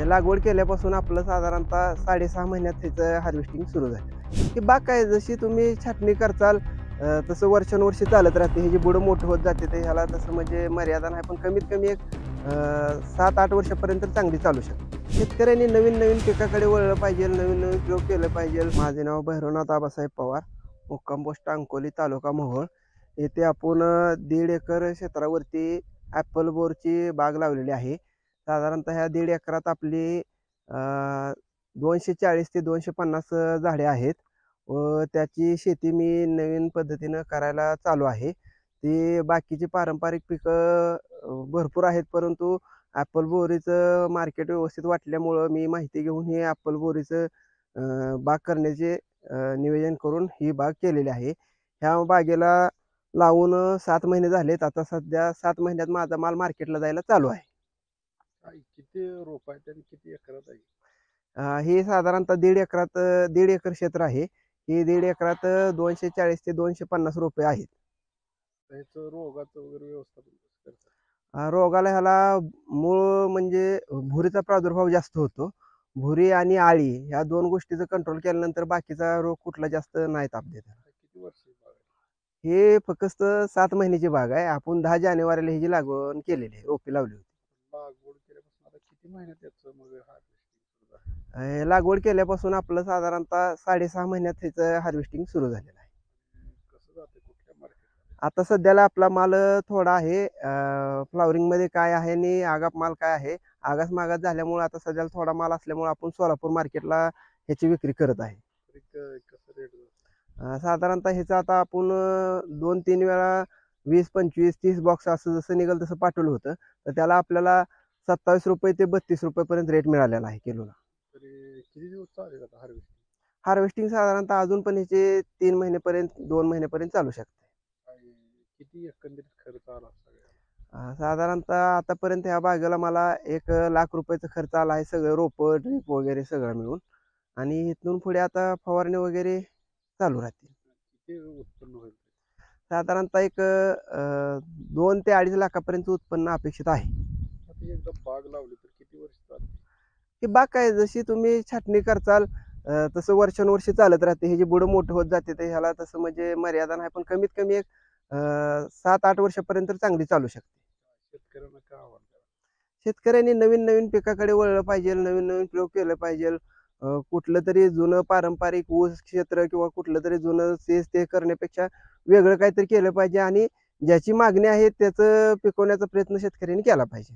लागवड केल्यापासून आपलं साधारणतः 6.5 महिन्यात त्याचं हार्वेस्टिंग सुरू झालं. ही बाग काय जशी तुम्ही छाटणी करचाल तसं वर्षानुवर्षे चालत राहते. हे जी बुडं मोठं होत जाते ते ह्याला तसं म्हणजे मर्यादा नाही, पण कमीत कमी एक 7-8 वर्षापर्यंत चांगली चालू शकते. शेतकऱ्यांनी नवीन नवीन पिकाकडे वळलं पाहिजे, नवीन नवीन प्रयोग केले पाहिजे. माझे नाव भैरवनाथ आबासाहेब पवार, मुक्काम पोस्ट अंकोली, तालुका मोहोळ. येथे आपण 1.5 एकर क्षेत्रावरती ॲपल बोरची बाग लावलेली आहे. साधारणतः ह्या 1.5 एकरात आपली 240 ते 250 झाडे आहेत व त्याची शेती मी नवीन पद्धतीनं करायला चालू आहे. ती बाकीची पारंपरिक पिकं भरपूर आहेत, परंतु ॲपल बोरीचं मार्केट व्यवस्थित वाटल्यामुळं मी माहिती घेऊन हे ॲपल बोरीचं बाग करण्याचे नियोजन करून ही बाग केलेली आहे. ह्या बागेला लावून 7 महिने झालेत. आता सध्या 7 महिन्यात माझा माल मार्केटला जायला चालू आहे. किती रोप आहेत आणि किती एकरात आहे? हे साधारणतः 1.5 एकरात 1.5 एकर क्षेत्र आहे. हे 1.5 एकरात 240 ते 250 रोपे आहेत. ह्याचं रोगाचं वगैरे व्यवस्थापन कसं करतात? रोगाला ह्याला मूळ म्हणजे भुरीचा प्रादुर्भाव जास्त होतो. भुरी आणि आळी ह्या 2 गोष्टीचं कंट्रोल केल्यानंतर बाकीचा रोग कुठला जास्त नाही ताप देत. किती वर्षाची बाग आहे? हे फक्त 7 महिन्याची बाग आहे. आपण 10 जानेवारीला ह्याची लागवड केलेली आहे, रोपे लावली होती. लागवड केल्यापासून आता किती महिन्यात याचं मग हार्वेस्टिंग सुरू झालं? लागवड केल्यापासून आपलं साधारणतः 6.5 महिन्यात त्याचं हार्वेस्टिंग सुरू झालेलं आहे. कसं जाते कुठल्या मार्केटला? आता सध्याला आपला माल थोडा आहे फ्लॉवरिंगमध्ये काय आहे आणि आगाप माल काय आहे. आगास मागास झाल्यामुळे आता सध्याला थोडा माल असल्यामुळे आपण सोलापूर मार्केटला ह्याची विक्री करत आहे. कसं रेट जातं? साधारणतः ह्याचं आता आपण 2-3 वेळा 20, 25, 30 बॉक्स असं जसं निघेल तसं पाठवलं होतं. तर त्याला आपल्याला ₹27 ते ₹32 पर्यंत रेट मिळालेला आहे किलोला. तरी किती दिवस चालेल आता हार्वेस्टिंग? हार्वेस्टिंग साधारणतः अजून पण ह्याचे 3 महिनेपर्यंत 2 महिनेपर्यंत चालू शकते. आणि किती एकंदरीत खर्च आला सगळ्याला? साधारणतः आतापर्यंत ह्या बागेला मला ₹1,00,000 खर्च आला आहे, सगळं रोपं, ड्रिप वगैरे सगळं मिळून. आणि इथून पुढे आता फवारणी वगैरे चालू राहतील. किती उत्पन्न होईल? साधारणतः एक 2 ते 2.5 लाखापर्यंत उत्पन्न अपेक्षित आहे. आता एकदा बाग लावली तर किती वर्ष चालते? ही बाग काय जशी तुम्ही छाटणी करचाल तसं वर्षानुवर्षे चालत राहते. हे जे बुडं मोठं होत जाते ते ह्याला तसं म्हणजे मर्यादा नाही, पण कमीत कमी एक 7-8 वर्षापर्यंत चांगली चालू शकते. शेतकऱ्यांना काय आव्हान करा? शेतकऱ्यांनी नवीन नवीन पिकाकडे वळलं पाहिजे, नवीन नवीन प्रयोग केले पाहिजे. कुठलं तरी जुनं पारंपरिक ऊस क्षेत्र किंवा कुठलं तरी जुनं तेच ते करण्यापेक्षा वेगळं काहीतरी केलं पाहिजे आणि ज्याची मागणी आहे त्याचं पिकवण्याचा प्रयत्न शेतकऱ्यांनी केला पाहिजे.